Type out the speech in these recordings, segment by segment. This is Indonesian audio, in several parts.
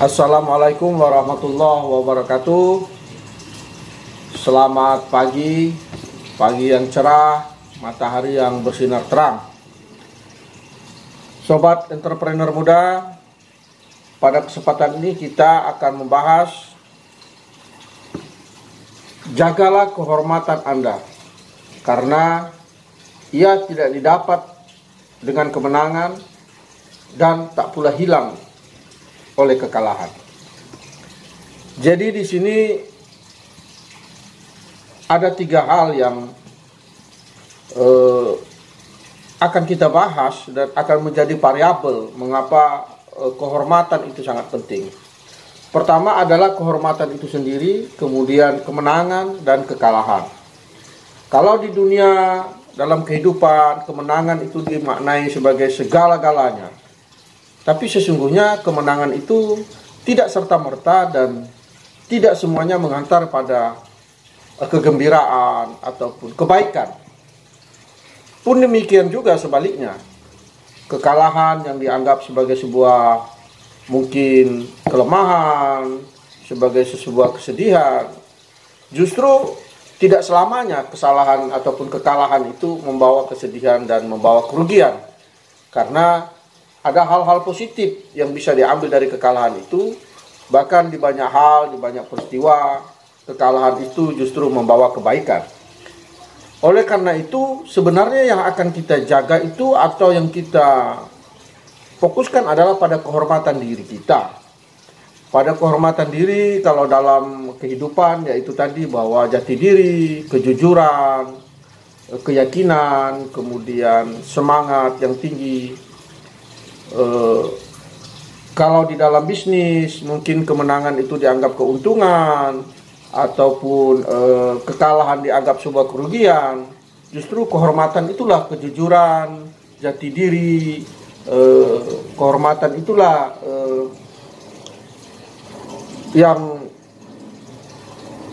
Assalamualaikum warahmatullahi wabarakatuh. Selamat pagi, pagi yang cerah, matahari yang bersinar terang. Sobat entrepreneur muda, pada kesempatan ini kita akan membahas jagalah kehormatan Anda, karena ia tidak didapat dengan kemenangan dan tak pula hilang oleh kekalahan. Jadi di sini ada 3 hal yang akan kita bahas dan akan menjadi variabel mengapa kehormatan itu sangat penting. Pertama adalah kehormatan itu sendiri, kemudian kemenangan dan kekalahan. Kalau di dunia dalam kehidupan kemenangan itu dimaknai sebagai segala-galanya. Tapi sesungguhnya kemenangan itu tidak serta-merta dan tidak semuanya mengantar pada kegembiraan ataupun kebaikan. Pun demikian juga sebaliknya. Kekalahan yang dianggap sebagai sebuah mungkin kelemahan, sebagai sebuah kesedihan, justru tidak selamanya kesalahan ataupun kekalahan itu membawa kesedihan dan membawa kerugian. Karena ada hal-hal positif yang bisa diambil dari kekalahan itu. Bahkan di banyak hal, di banyak peristiwa, kekalahan itu justru membawa kebaikan. Oleh karena itu, sebenarnya yang akan kita jaga itu atau yang kita fokuskan adalah pada kehormatan diri kita. Pada kehormatan diri kalau dalam kehidupan, yaitu tadi bahwa jati diri, kejujuran, keyakinan, kemudian semangat yang tinggi. Kalau di dalam bisnis mungkin kemenangan itu dianggap keuntungan ataupun kekalahan dianggap sebuah kerugian. Justru kehormatan itulah kejujuran, jati diri, kehormatan itulah yang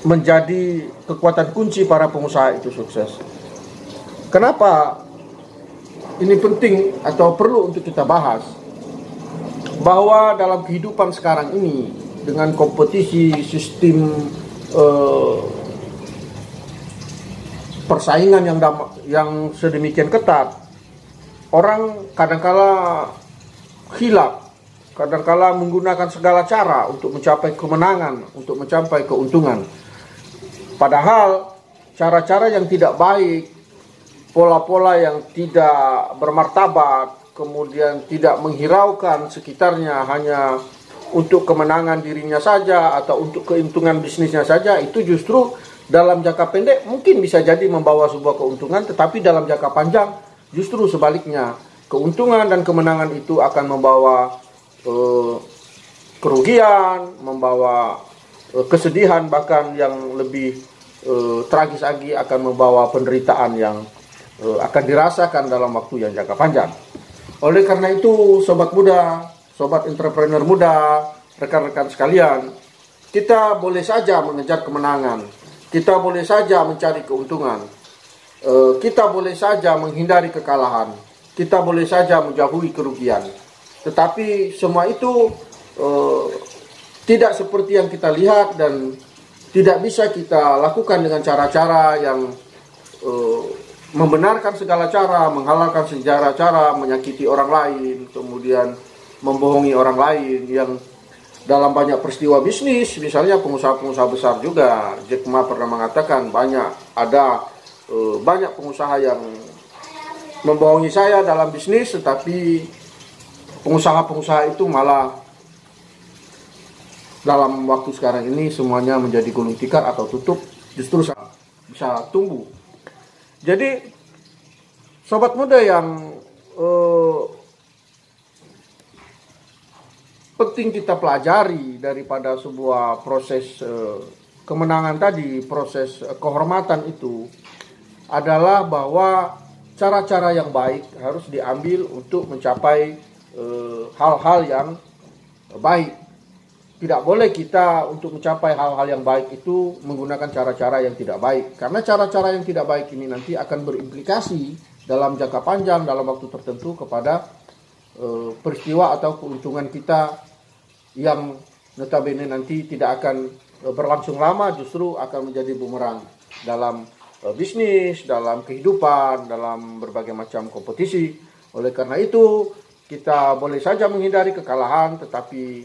menjadi kekuatan kunci para pengusaha itu sukses. Kenapa ini penting atau perlu untuk kita bahas? Bahwa dalam kehidupan sekarang ini dengan kompetisi sistem persaingan yang sedemikian ketat, orang kadangkala hilaf, kadangkala menggunakan segala cara untuk mencapai kemenangan, untuk mencapai keuntungan. Padahal cara-cara yang tidak baik, pola-pola yang tidak bermartabat, kemudian tidak menghiraukan sekitarnya hanya untuk kemenangan dirinya saja atau untuk keuntungan bisnisnya saja, itu justru dalam jangka pendek mungkin bisa jadi membawa sebuah keuntungan, tetapi dalam jangka panjang justru sebaliknya. Keuntungan dan kemenangan itu akan membawa kerugian, membawa kesedihan, bahkan yang lebih tragis lagi akan membawa penderitaan yang akan dirasakan dalam waktu yang jangka panjang. Oleh karena itu, sobat muda, sobat entrepreneur muda, rekan-rekan sekalian, kita boleh saja mengejar kemenangan, kita boleh saja mencari keuntungan, kita boleh saja menghindari kekalahan, kita boleh saja menjauhi kerugian. Tetapi semua itu tidak seperti yang kita lihat dan tidak bisa kita lakukan dengan cara-cara yang membenarkan segala cara, menghalalkan segala cara, menyakiti orang lain, kemudian membohongi orang lain. Yang dalam banyak peristiwa bisnis, misalnya pengusaha-pengusaha besar juga, Jack Ma pernah mengatakan ada banyak pengusaha yang membohongi saya dalam bisnis, tetapi pengusaha-pengusaha itu malah dalam waktu sekarang ini semuanya menjadi gulung tikar atau tutup, justru bisa tumbuh. Jadi sobat muda yang penting kita pelajari daripada sebuah proses kemenangan tadi, proses kehormatan itu adalah bahwa cara-cara yang baik harus diambil untuk mencapai hal-hal yang baik. Tidak boleh kita untuk mencapai hal-hal yang baik itu menggunakan cara-cara yang tidak baik. Karena cara-cara yang tidak baik ini nanti akan berimplikasi dalam jangka panjang, dalam waktu tertentu kepada peristiwa atau keuntungan kita yang notabene nanti tidak akan berlangsung lama, justru akan menjadi bumerang dalam bisnis, dalam kehidupan, dalam berbagai macam kompetisi. Oleh karena itu, kita boleh saja menghindari kekalahan, tetapi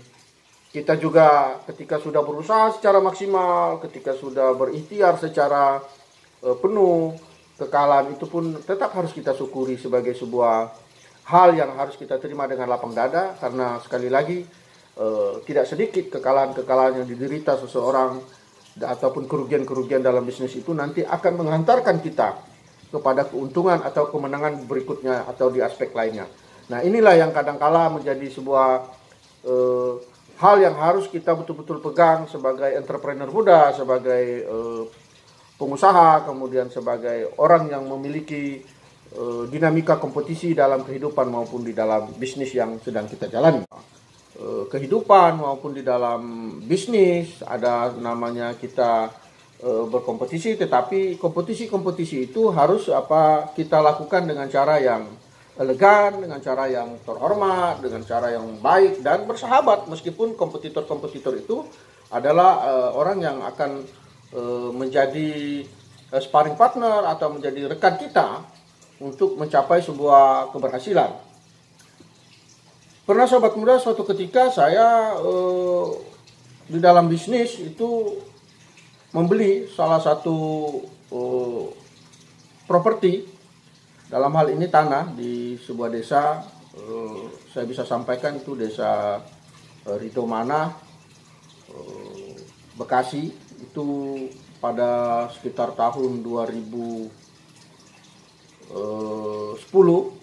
kita juga ketika sudah berusaha secara maksimal, ketika sudah berikhtiar secara penuh, kekalahan itu pun tetap harus kita syukuri sebagai sebuah hal yang harus kita terima dengan lapang dada, karena sekali lagi tidak sedikit kekalahan-kekalahan yang diderita seseorang ataupun kerugian-kerugian dalam bisnis itu nanti akan menghantarkan kita kepada keuntungan atau kemenangan berikutnya atau di aspek lainnya. Nah, inilah yang kadangkala menjadi sebuah hal yang harus kita betul-betul pegang sebagai entrepreneur muda, sebagai pengusaha, kemudian sebagai orang yang memiliki dinamika kompetisi dalam kehidupan maupun di dalam bisnis yang sedang kita jalani. Kehidupan maupun di dalam bisnis ada namanya kita berkompetisi, tetapi kompetisi-kompetisi itu harus kita lakukan dengan cara yang elegan, dengan cara yang terhormat, dengan cara yang baik dan bersahabat, meskipun kompetitor-kompetitor itu adalah orang yang akan menjadi sparring partner atau menjadi rekan kita untuk mencapai sebuah keberhasilan. Pernah sobat muda, suatu ketika saya di dalam bisnis itu membeli salah satu properti, dalam hal ini tanah di sebuah desa, saya bisa sampaikan itu desa Rito Mana, Bekasi, itu pada sekitar tahun 2010.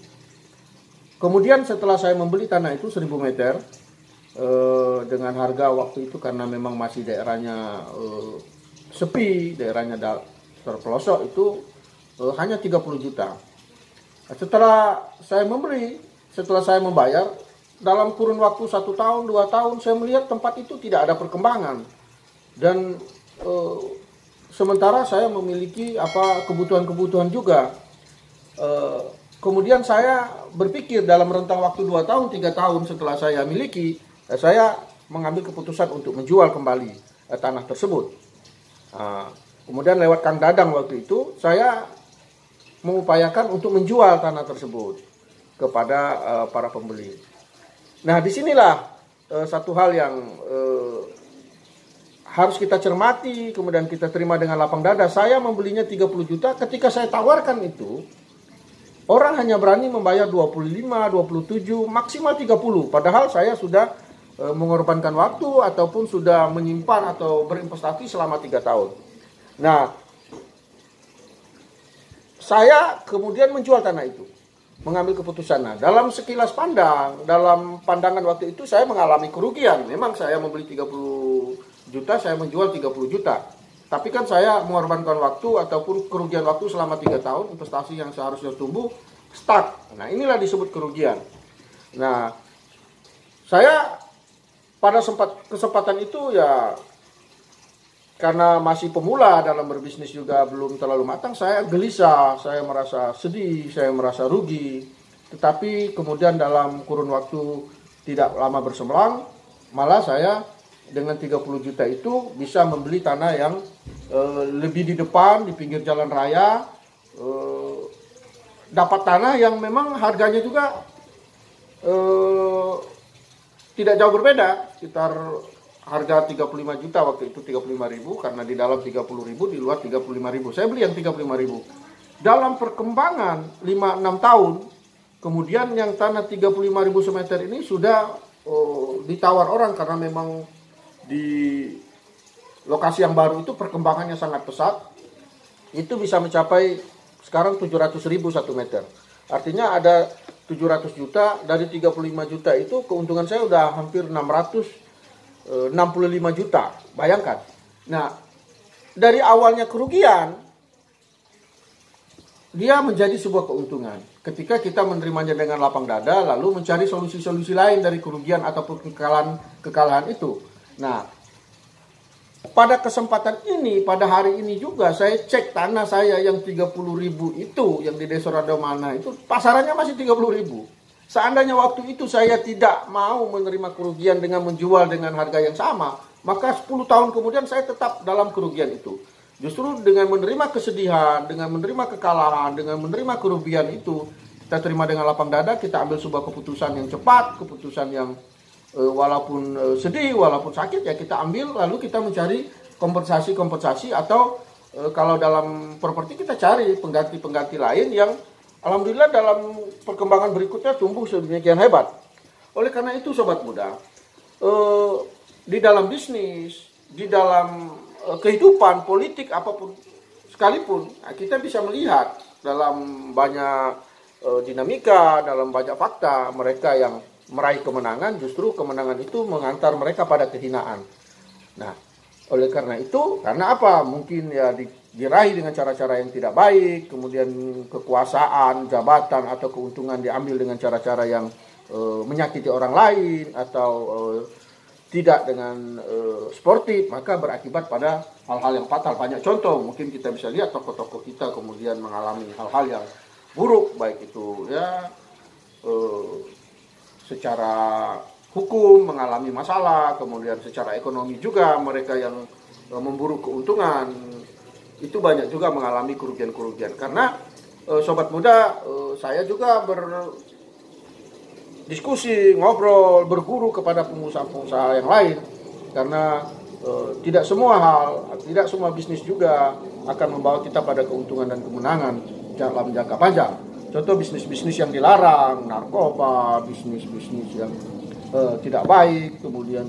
Kemudian setelah saya membeli tanah itu 1000 meter dengan harga waktu itu, karena memang masih daerahnya sepi, daerahnya terpelosok, itu hanya 30 juta. Setelah saya membeli, setelah saya membayar, dalam kurun waktu 1 tahun, 2 tahun, saya melihat tempat itu tidak ada perkembangan. Dan sementara saya memiliki kebutuhan-kebutuhan juga. Kemudian saya berpikir dalam rentang waktu 2 tahun, 3 tahun setelah saya miliki, saya mengambil keputusan untuk menjual kembali tanah tersebut. Kemudian lewat Kang Dadang waktu itu, saya mengupayakan untuk menjual tanah tersebut kepada para pembeli. Nah, disinilah satu hal yang harus kita cermati, kemudian kita terima dengan lapang dada. Saya membelinya 30 juta, ketika saya tawarkan itu, orang hanya berani membayar 25, 27, maksimal 30. Padahal saya sudah mengorbankan waktu ataupun sudah menyimpan atau berinvestasi selama 3 tahun. Nah, saya kemudian menjual tanah itu, mengambil keputusan. Nah, dalam sekilas pandang, dalam pandangan waktu itu saya mengalami kerugian. Memang saya membeli 30 juta, saya menjual 30 juta. Tapi kan saya mengorbankan waktu ataupun kerugian waktu selama 3 tahun, investasi yang seharusnya tumbuh, stuck. Nah, inilah disebut kerugian. Nah, saya pada kesempatan itu ya, karena masih pemula dalam berbisnis juga belum terlalu matang, saya gelisah, saya merasa sedih, saya merasa rugi. Tetapi kemudian dalam kurun waktu tidak lama berselang, malah saya dengan 30 juta itu bisa membeli tanah yang lebih di depan, di pinggir jalan raya, dapat tanah yang memang harganya juga tidak jauh berbeda, sekitar harga 35 juta waktu itu, 35.000, karena di dalam 30.000, di luar 35.000. Saya beli yang 35.000. Dalam perkembangan 5-6 tahun, kemudian yang tanah 35.000 semeter ini sudah ditawar orang, karena memang di lokasi yang baru itu perkembangannya sangat pesat. Itu bisa mencapai sekarang 700.000 1 meter. Artinya ada 700 juta, dari 35 juta itu keuntungan saya udah hampir 665 juta. Bayangkan. Nah, dari awalnya kerugian, dia menjadi sebuah keuntungan. Ketika kita menerimanya dengan lapang dada, lalu mencari solusi-solusi lain dari kerugian ataupun kekalahan itu. Nah, pada kesempatan ini, pada hari ini juga saya cek tanah saya yang 30.000 itu, yang di Desa Rito Mana itu, pasarannya masih 30.000. Seandainya waktu itu saya tidak mau menerima kerugian dengan menjual dengan harga yang sama, maka 10 tahun kemudian saya tetap dalam kerugian itu. Justru dengan menerima kesedihan, dengan menerima kekalahan, dengan menerima kerugian itu, kita terima dengan lapang dada, kita ambil sebuah keputusan yang cepat, keputusan yang walaupun sedih, walaupun sakit, ya kita ambil, lalu kita mencari kompensasi atau kalau dalam properti kita cari pengganti-pengganti lain yang alhamdulillah dalam perkembangan berikutnya tumbuh sedemikian hebat. Oleh karena itu sobat muda, di dalam bisnis, di dalam kehidupan politik apapun sekalipun, kita bisa melihat dalam banyak dinamika, dalam banyak fakta, mereka yang meraih kemenangan, justru kemenangan itu mengantar mereka pada kehinaan. Nah, oleh karena itu, karena apa? Mungkin ya diraih dengan cara-cara yang tidak baik, kemudian kekuasaan, jabatan, atau keuntungan diambil dengan cara-cara yang menyakiti orang lain, atau tidak dengan sportif, maka berakibat pada hal-hal yang fatal. Banyak contoh, mungkin kita bisa lihat tokoh-tokoh kita kemudian mengalami hal-hal yang buruk, baik itu ya secara hukum mengalami masalah, kemudian secara ekonomi juga mereka yang memburu keuntungan, itu banyak juga mengalami kerugian-kerugian. Karena sobat muda, saya juga berdiskusi, ngobrol, berguru kepada pengusaha-pengusaha yang lain, karena tidak semua hal, tidak semua bisnis juga akan membawa kita pada keuntungan dan kemenangan dalam jangka panjang. Contoh bisnis-bisnis yang dilarang, narkoba, bisnis-bisnis yang tidak baik, kemudian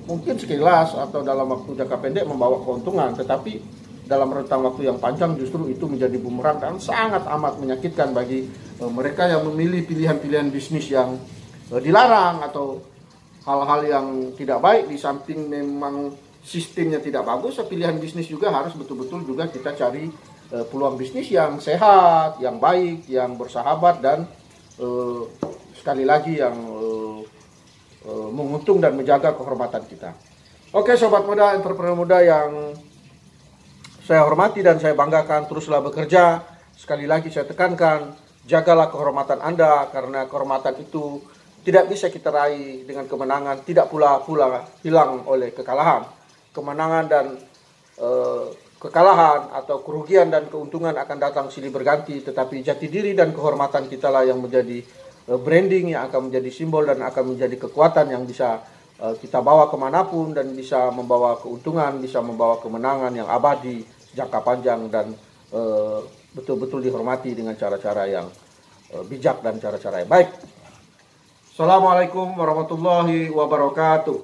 mungkin sekilas atau dalam waktu jangka pendek membawa keuntungan, tetapi dalam rentang waktu yang panjang justru itu menjadi bumerang dan sangat amat menyakitkan bagi mereka yang memilih pilihan-pilihan bisnis yang dilarang atau hal-hal yang tidak baik. Di samping memang sistemnya tidak bagus, pilihan bisnis juga harus betul-betul juga kita cari peluang bisnis yang sehat, yang baik, yang bersahabat, dan sekali lagi yang menguntung dan menjaga kehormatan kita. Oke sobat muda, entrepreneur muda yang saya hormati dan saya banggakan, teruslah bekerja. Sekali lagi saya tekankan, jagalah kehormatan Anda, karena kehormatan itu tidak bisa kita raih dengan kemenangan, tidak pula hilang oleh kekalahan. Kemenangan dan kekalahan atau kerugian dan keuntungan akan datang silih berganti, tetapi jati diri dan kehormatan kita lah yang menjadi branding, yang akan menjadi simbol dan akan menjadi kekuatan yang bisa kita bawa kemanapun dan bisa membawa keuntungan, bisa membawa kemenangan yang abadi, jangka panjang, dan betul-betul dihormati dengan cara-cara yang bijak dan cara-cara yang baik. Assalamualaikum warahmatullahi wabarakatuh.